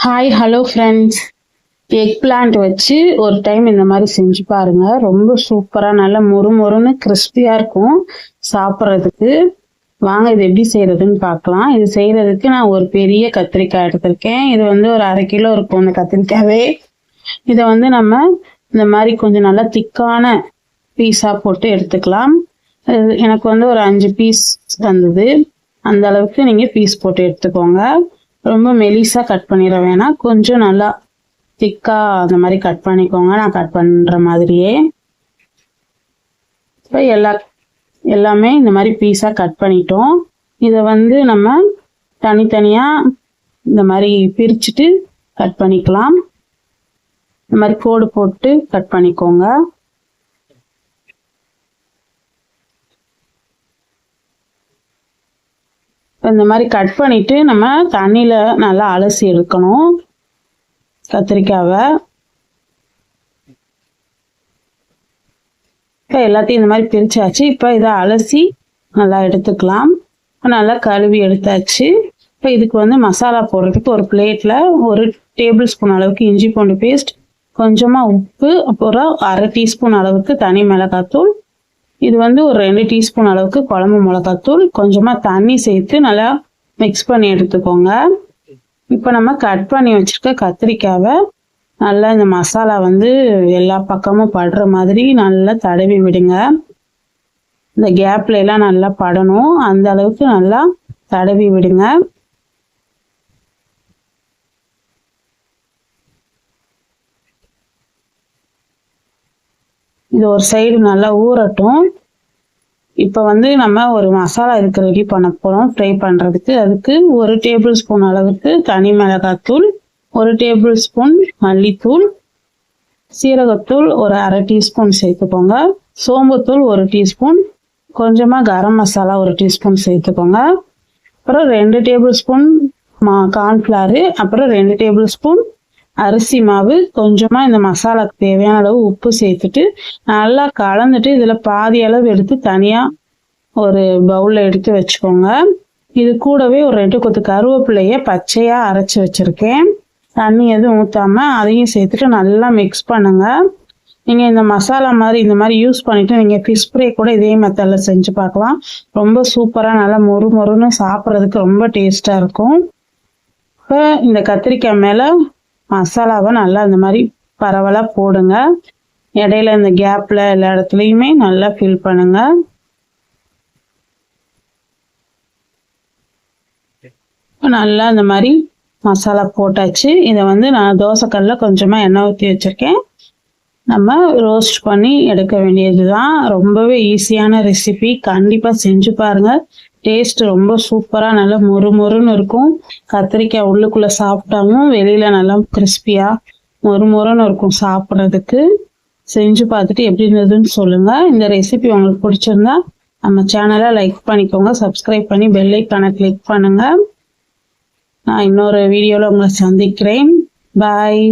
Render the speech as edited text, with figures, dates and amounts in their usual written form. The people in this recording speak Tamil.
Hi hello friends. Egg plant வச்சு ஒரு டைம் இந்த மாதிரி செஞ்சு பாருங்க. ரொம்ப சூப்பராக நல்லா மொறுமொறுன்னு கிறிஸ்பியாக இருக்கும் சாப்பிட்றதுக்கு. வாங்க இது எப்படி செய்யறதுன்னு பார்க்கலாம். இது செய்யறதுக்கு நான் ஒரு பெரிய கத்திரிக்காய் எடுத்திருக்கேன். இது வந்து ஒரு 1/2 கிலோ இருக்கும் இந்த கத்திரிக்காவே. இதை வந்து நம்ம இந்த மாதிரி கொஞ்சம் நல்லா திக்கான பீஸாக போட்டு எடுத்துக்கலாம். எனக்கு வந்து ஒரு 5 பீஸ் வந்தது. அந்த அளவுக்கு நீங்கள் பீஸ் போட்டு எடுத்துக்கோங்க. ரொம்ப மெலிசாக கட் பண்ணிட வேணாம், கொஞ்சம் நல்லா திக்காக அந்த மாதிரி கட் பண்ணிக்கோங்க. நான் கட் பண்ணுற மாதிரியே. இப்போ எல்லாமே இந்த மாதிரி பீஸாக கட் பண்ணிட்டோம். இதை வந்து நம்ம தனித்தனியாக இந்த மாதிரி பிரிச்சுட்டு கட் பண்ணிக்கலாம். இந்த மாதிரி கோடு போட்டு கட் பண்ணிக்கோங்க. இந்த மாதிரி கட் பண்ணிட்டு நம்ம தண்ணியில் நல்லா அலசி எடுக்கணும் கத்திரிக்காவை. இப்போ எல்லாத்தையும் இந்த மாதிரி பிரிச்சாச்சு. இப்போ இதை அலசி நல்லா எடுத்துக்கலாம். நல்லா கழுவி எடுத்தாச்சு. இப்போ இதுக்கு வந்து மசாலா போடுறதுக்கு ஒரு பிளேட்டில் 1 டேபிள் ஸ்பூன் அளவுக்கு இஞ்சி பூண்டு பேஸ்ட், கொஞ்சமாக உப்பு, அப்புறம் 1/2 டீஸ்பூன் அளவுக்கு தனி மிளகாத்தூள், இது வந்து ஒரு 2 டீஸ்பூன் அளவுக்கு குழம்பு மிளகாத்தூள், கொஞ்சமாக தண்ணி சேர்த்து நல்லா மிக்ஸ் பண்ணி எடுத்துக்கோங்க. இப்போ நம்ம கட் பண்ணி வச்சுருக்க கத்திரிக்காவை நல்லா இந்த மசாலா வந்து எல்லா பக்கமும் படுற மாதிரி நல்லா தடவி விடுங்க. இந்த கேப்ல எல்லாம் நல்லா படணும், அந்த அளவுக்கு நல்லா தடவி விடுங்க. இது ஒரு சைடு நல்லா ஊறட்டும். இப்போ வந்து நம்ம ஒரு மசாலா இதுக்கு ரெடி பண்ண போகிறோம் ஃப்ரை பண்ணுறதுக்கு. அதுக்கு 1 டேபிள் ஸ்பூன் அளவுக்கு தனி மிளகாத்தூள், 1 டேபிள் ஸ்பூன் மல்லித்தூள், சீரகத்தூள் ஒரு 1/2 டீஸ்பூன் சேர்த்துக்கோங்க, சோம்புத்தூள் 1 டீஸ்பூன், கொஞ்சமாக கரம் மசாலா 1 டீஸ்பூன் சேர்த்துக்கோங்க, அப்புறம் 2 டேபிள் ஸ்பூன் கார்ன்ஃப்ளவரு, அப்புறம் 2 டேபிள் ஸ்பூன் அரிசி மாவு, கொஞ்சமாக இந்த மசாலாக்கு தேவையான அளவு உப்பு சேர்த்துட்டு நல்லா கலந்துட்டு இதில் பாதி அளவு எடுத்து தனியாக ஒரு பவுலில் எடுத்து வச்சுக்கோங்க. இது கூடவே ஒரு 2 கொத்து கருவேப்பிலையை பச்சையாக அரைச்சி வச்சுருக்கேன். தண்ணி எதுவும் ஊற்றாமல் அதையும் சேர்த்துட்டு நல்லா மிக்ஸ் பண்ணுங்க. நீங்கள் இந்த மசாலா மாதிரி இந்த மாதிரி யூஸ் பண்ணிவிட்டு நீங்கள் ஃபிஷ் ஃப்ரை கூட இதே மெத்தடில் செஞ்சு பார்க்கலாம். ரொம்ப சூப்பராக நல்லா மொறுன்னு சாப்பிட்றதுக்கு ரொம்ப டேஸ்ட்டாக இருக்கும். இப்போ இந்த கத்திரிக்காய் மேலே மசாலாவை நல்லா இந்த மாதிரி பரவலாக போடுங்க. இடையில இந்த கேப்பில் எல்லா இடத்துலையுமே நல்லா ஃபில் பண்ணுங்க. நல்லா இந்த மாதிரி மசாலா போட்டாச்சு. இதை வந்து நான் தோசைக்கல்லில் கொஞ்சமாக எண்ணெய் ஊற்றி வச்சுருக்கேன். நம்ம ரோஸ்ட் பண்ணி எடுக்க வேண்டியது தான். ரொம்பவே ஈஸியான ரெசிபி, கண்டிப்பாக செஞ்சு பாருங்கள். டேஸ்ட் ரொம்ப சூப்பராக நல்லா மொறுன்னு இருக்கும். கத்திரிக்காய் உள்ளுக்குள்ளே சாப்பிட்டாலும் வெளியில் நல்லா கிறிஸ்பியாக மொறுன்னு இருக்கும் சாப்பிட்றதுக்கு. செஞ்சு பார்த்துட்டு எப்படி இருந்ததுன்னு சொல்லுங்கள். இந்த ரெசிபி உங்களுக்கு பிடிச்சிருந்தா நம்ம சேனலை லைக் பண்ணிக்கோங்க, சப்ஸ்கிரைப் பண்ணி பெல் ஐக்கானை கிளிக் பண்ணுங்கள். நான் இன்னொரு வீடியோவில் உங்களை சந்திக்கிறேன். பாய்.